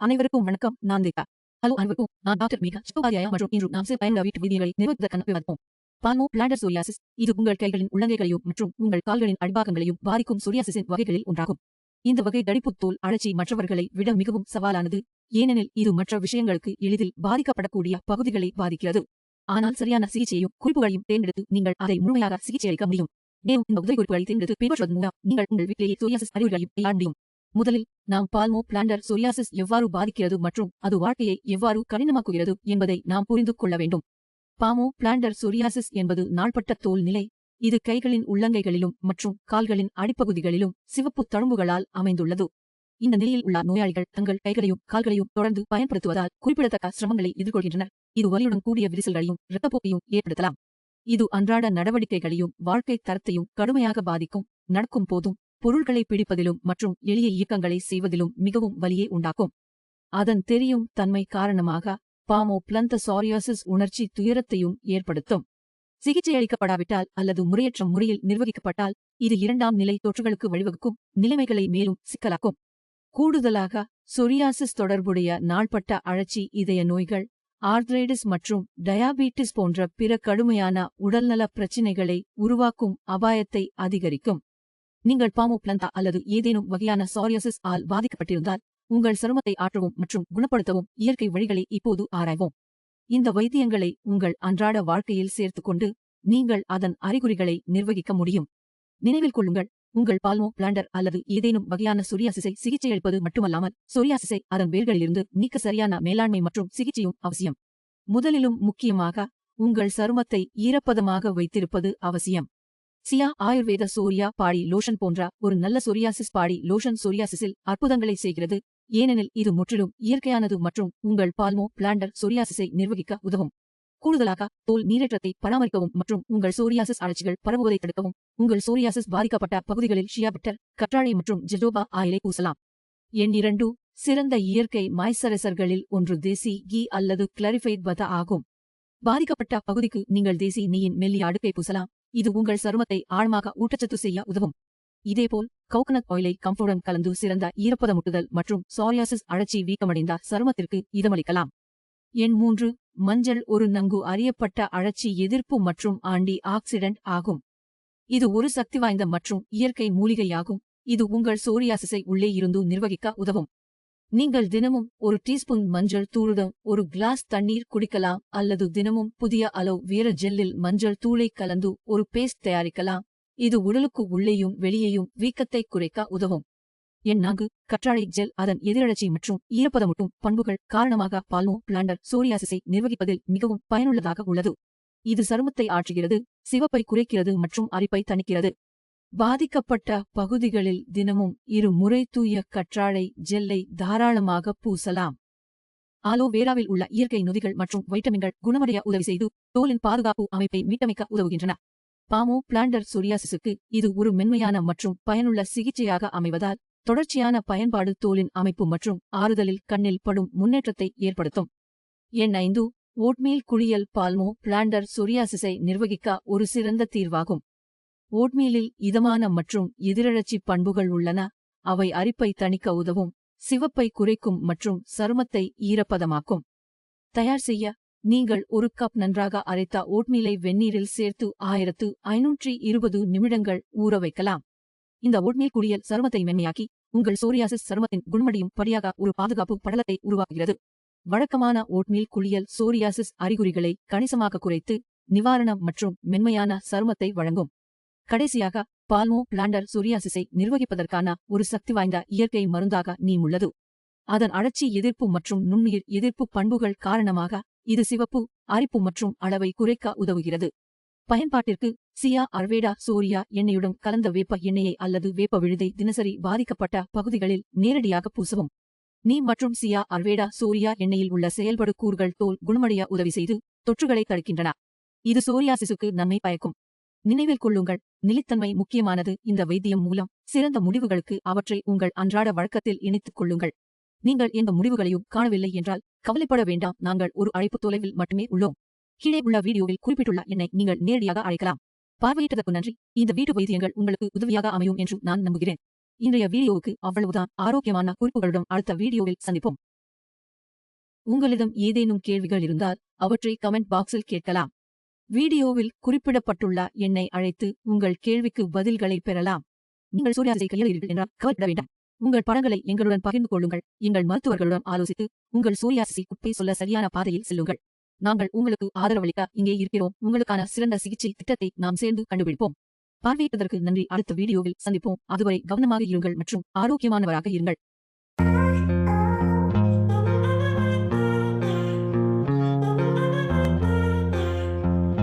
அனைவருக்கும் வணக்கம். நான் தீபா. ஹலோ அனைவருக்கும். நான் டாக்டர் மீகா சிவகாரியா மற்றும் இன்று நாம் சில பயனுள்ள வீட்டு வைத்தியங்களை நிர்வகிப்பதற்கான விவாதிப்போம். பால்மோபிளான்டர் சோரியாசிஸ் இது உங்கள் கைகளின் உள்ளங்கைகளையும் மற்றும் உங்கள் கால்களின் அடிப்பாகங்களையும் பாதிக்கும் சோரியாசிஸின் வகைகளில் ஒன்றாகும். இந்த வகை தடிப்பு தோல் அழற்சி மற்றவர்களை விட மிகவும் சவாலானது, ஏனெனில் இது மற்ற விஷயங்களுக்கு எளிதில் பாதிக்கப்படக்கூடிய பகுதிகளை பாதிக்கிறது. ஆனால் சரியான சிகிச்சையையும் குறிப்புகளையும் தேர்ந்தெடுத்து நீங்கள் அதை முழுமையாக சிகிச்சையளிக்க முடியும். மேலும் இந்த உதவிக்குறிப்புகளை தேர்ந்தெடுத்து பின்பற்றுவதன் மூலம் நீங்கள் உங்கள் வீட்டிலேயே சோரியாசிஸ் அறிகுறிகளையும் கையாள முடியும். முதலில் நாம் பால்மோபிளான்டர் சோரியாசிஸ் எவ்வாறு பாதிக்கிறது மற்றும் அது வாழ்க்கையை எவ்வாறு கடினமாக்குகிறது என்பதை நாம் புரிந்து கொள்ள வேண்டும். பால்மோபிளான்டர் சோரியாசிஸ் என்பது நாள்பட்ட தோல் நிலை. இது கைகளின் உள்ளங்கைகளிலும் மற்றும் கால்களின் அடிப்பகுதிகளிலும் சிவப்பு தழும்புகளால் அமைந்துள்ளது. இந்த நிலையில் உள்ள நோயாளிகள் தங்கள் கைகளையும் கால்களையும் தொடர்ந்து பயன்படுத்துவதால் குறிப்பிடத்தக்க சிரமங்களை எதிர்கொள்கின்றனர். இது வலியுடன் கூடிய விரிசல்களையும் இரத்தப்போக்கையும் ஏற்படுத்தலாம். இது அன்றாட நடவடிக்கைகளையும் வாழ்க்கை தரத்தையும் கடுமையாக பாதிக்கும். நடக்கும் போதும் பொருட்களை பிடிப்பதிலும் மற்றும் எளிய இயக்கங்களை செய்வதிலும் மிகவும் வலியை உண்டாக்கும். அதன் தெரியும் தன்மை காரணமாக பால்மோபிளான்டர் சோரியாசிஸ் உணர்ச்சி துயரத்தையும் ஏற்படுத்தும். சிகிச்சை அளிக்கப்படாவிட்டால் அல்லது முறையற்ற முறையில் நிர்வகிக்கப்பட்டால் இது இரண்டாம் நிலை தொற்றுகளுக்கு வழிவகுக்கும், நிலைமைகளை மேலும் சிக்கலாக்கும். கூடுதலாக சோரியாசிஸ் தொடர்புடைய நாள்பட்ட அழற்சி, இதய நோய்கள், ஆர்த்ரைட்டிஸ் மற்றும் டயாபீட்டிஸ் போன்ற பிற கடுமையான உடல்நல பிரச்சினைகளை உருவாக்கும் அபாயத்தை அதிகரிக்கும். நீங்கள் பால்மோபிளான்டர் அல்லது ஏதேனும் வகையான சோரியாசிஸ் ஆல் பாதிக்கப்பட்டிருந்தால் உங்கள் சருமத்தை ஆற்றவும் மற்றும் குணப்படுத்தவும் இயற்கை வழிகளை இப்போது ஆராய்வோம். இந்த வைத்தியங்களை உங்கள் அன்றாட வாழ்க்கையில் சேர்த்துக்கொண்டு நீங்கள் அதன் அறிகுறிகளை நிர்வகிக்க முடியும். நினைவில் கொள்ளுங்கள், உங்கள் பால்மோபிளான்டர் அல்லது ஏதேனும் வகையான சோரியாசிஸை சிகிச்சையளிப்பது மட்டுமல்லாமல் சோரியாசிஸை அதன் வேர்களிலிருந்து நீக்க சரியான மேலாண்மை மற்றும் சிகிச்சையும் அவசியம். முதலிலும் முக்கியமாக உங்கள் சருமத்தை ஈரப்பதமாக வைத்திருப்பது அவசியம். சியா ஆயுர்வேத சோரியா பாடி லோஷன் போன்ற ஒரு நல்ல சோரியாசிஸ் பாடி லோஷன் சோரியாசிஸில் அற்புதங்களை செய்கிறது, ஏனெனில் இது முற்றிலும் இயற்கையானது மற்றும் உங்கள் பால்மோபிளான்டர் சோரியாசிஸை நிர்வகிக்க உதவும். கூடுதலாக தோல் நீரேற்றத்தை பராமரிக்கவும் மற்றும் உங்கள் சோரியாசிஸ் அழற்சிகள் பரவுவதை தடுக்கவும் உங்கள் சோரியாசிஸ் பாதிக்கப்பட்ட பகுதிகளில் ஷியா பட்டர், கற்றாழை மற்றும் ஜெஜோபா ஆயிலை பூசலாம். எண் 2 சிறந்த இயற்கை மாய்ஸ்சரைசர்களில் ஒன்று தேசி கீ அல்லது கிளாரிஃபைட் பட்டர் ஆகும். பாதிக்கப்பட்ட பகுதிக்கு நீங்கள் தேசி நெய்யின் மெல்லிய அடுக்கை பூசலாம். இது உங்கள் சருமத்தை ஆழமாக ஊட்டச்சத்து செய்ய உதவும். இதேபோல் கோகனட் ஆயிலை கம்ஃபுடன் கலந்து சிறந்த ஈரப்பதமூட்டுதல் மற்றும் சோரியாசிஸ் அழற்சி வீக்கமடைந்த சருமத்திற்கு இதமளிக்கலாம். எண் 3 மஞ்சள் ஒரு நன்கு அறியப்பட்ட அழற்சி எதிர்ப்பு மற்றும் ஆன்டி ஆக்சிடென்ட் ஆகும். இது ஒரு சக்தி வாய்ந்த மற்றும் இயற்கை மூலிகையாகும். இது உங்கள் சோரியாசிஸை உள்ளே இருந்து நிர்வகிக்க உதவும். நீங்கள் தினமும் ஒரு டீஸ்பூன் மஞ்சள் தூளுடன் ஒரு கிளாஸ் தண்ணீர் குடிக்கலாம் அல்லது தினமும் புதிய அலோ வேரா ஜெல்லில் மஞ்சள் தூளை கலந்து ஒரு பேஸ்ட் தயாரிக்கலாம். இது உடலுக்கு உள்ளேயும் வெளியேயும் வீக்கத்தை குறைக்க உதவும். எண் 4 கற்றாழை ஜெல் அதன் எதிரழற்சி மற்றும் ஈரப்பதமூட்டும் பண்புகள் காரணமாக பால்மோபிளான்டர் சோரியாசிஸை நிர்வகிப்பதில் மிகவும் பயனுள்ளதாக உள்ளது. இது சருமத்தை ஆற்றுகிறது, சிவப்பை குறைக்கிறது மற்றும் அரிப்பை தணிக்கிறது. பாதிக்கப்பட்ட பகுதிகளில் தினமும் 2 முறை தூய கற்றாழை ஜெல்லை தாராளமாக பூசலாம். ஆலோ வேராவில் உள்ள இயற்கை நொதிகள் மற்றும் வைட்டமின்கள் குணமடைய உதவி செய்து தோலின் பாதுகாப்பு அமைப்பை மீட்டமைக்க உதவுகின்றன. பால்மோபிளான்டர் சோரியாசிஸுக்கு இது ஒரு மென்மையான மற்றும் பயனுள்ள சிகிச்சையாக அமைவதால் தொடர்ச்சியான பயன்பாடு தோலின் அமைப்பு மற்றும் ஆறுதலில் கண்ணில் படும் முன்னேற்றத்தை ஏற்படுத்தும். எண் 5 ஓட்மீல் குளியல் பால்மோபிளான்டர் சோரியாசிஸை நிர்வகிக்க ஒரு சிறந்த தீர்வாகும். ஓட்மீலில் இதமான மற்றும் எதிரழற்சி பண்புகள் உள்ளன. அவை அரிப்பை தணிக்க உதவும், சிவப்பை குறைக்கும் மற்றும் சருமத்தை ஈரப்பதமாக்கும். தயார் செய்ய நீங்கள் ஒரு கப் நன்றாக அரைத்த ஓட்மீலை வெந்நீரில் சேர்த்து 1520 நிமிடங்கள் ஊற வைக்கலாம். இந்த ஓட்மீல் குளியல் சருமத்தை மென்மையாக்கி உங்கள் சோரியாசிஸ் சருமத்தின் குணமடையும் படியாக ஒரு பாதுகாப்பு படலத்தை உருவாக்குகிறது. வழக்கமான ஓட்மீல் குளியல் சோரியாசிஸ் அறிகுறிகளை கணிசமாக குறைத்து நிவாரணம் மற்றும் மென்மையான சருமத்தை வழங்கும். கடைசியாக பால்மோபிளான்டர் சோரியாசிஸை நிர்வகிப்பதற்கான ஒரு சக்தி வாய்ந்த இயற்கை மருந்தாக நீம் உள்ளது. அதன் அழற்சி எதிர்ப்பு மற்றும் நுண்ணுயிர் எதிர்ப்பு பண்புகள் காரணமாக இது சிவப்பு, அரிப்பு மற்றும் அளவை குறைக்க உதவுகிறது. பயன்பாட்டிற்கு சியா ஆயுர்வேதா சோரியா எண்ணெயுடன் கலந்த வேப்ப எண்ணெயை அல்லது வேப்ப விழுதை தினசரி பாதிக்கப்பட்ட பகுதிகளில் நேரடியாக பூசவும். நீம் மற்றும் சியா ஆயுர்வேதா சோரியா எண்ணெயில் உள்ள செயல்படு கூறுகள் தோல் குணமடைய உதவி செய்து தொற்றுகளை தடுக்கின்றன. இது சோரியாசிஸுக்கு நன்மை பயக்கும். நினைவில் கொள்ளுங்கள், நிலைத்தன்மை முக்கியமானது. இந்த வைத்தியம் மூலம் சிறந்த முடிவுகளுக்கு அவற்றை உங்கள் அன்றாட வழக்கத்தில் இணைத்துக் கொள்ளுங்கள். நீங்கள் எந்த முடிவுகளையும் காணவில்லை என்றால் கவலைப்பட வேண்டாம், நாங்கள் ஒரு அழைப்பு தொலைவில் மட்டுமே உள்ளோம். கீழே உள்ள வீடியோவில் குறிப்பிட்டுள்ள எண்ணை நீங்கள் நேரடியாக அழைக்கலாம். பார்வையிட்டதற்கு நன்றி. இந்த வீட்டு வைத்தியங்கள் உங்களுக்கு உதவியாக அமையும் என்று நான் நம்புகிறேன். இன்றைய வீடியோவுக்கு அவ்வளவுதான். ஆரோக்கியமான குறிப்புகளுடன் அடுத்த வீடியோவில் சந்திப்போம். உங்களிடம் ஏதேனும் கேள்விகள் இருந்தால் அவற்றை கமெண்ட் பாக்ஸில் கேட்கலாம். வீடியோவில் குறிப்பிடப்பட்டுள்ள எண்ணை அழைத்து உங்கள் கேள்விக்கு பதில்களை பெறலாம். நீங்கள் சோரியாசிஸை கையாளுகிறீர்கள் என்றால் கவலைப்பட வேண்டாம். உங்கள் படங்களை எங்களுடன் பகிர்ந்து கொள்ளுங்கள். எங்கள் மருத்துவர்களுடன் ஆலோசித்து உங்கள் சோரியாசிஸை குப்பை சொல்ல சரியான பாதையில் செல்லுங்கள். நாங்கள் உங்களுக்கு ஆதரவளிக்க இங்கே இருக்கிறோம். உங்களுக்கான சிறந்த சிகிச்சை திட்டத்தை நாம் சேர்ந்து கண்டுபிடிப்போம். பார்வையிட்டதற்கு நன்றி. அடுத்த வீடியோவில் சந்திப்போம். அதுவரை கவனமாக இருங்கள் மற்றும் ஆரோக்கியமானவராக இருங்கள்.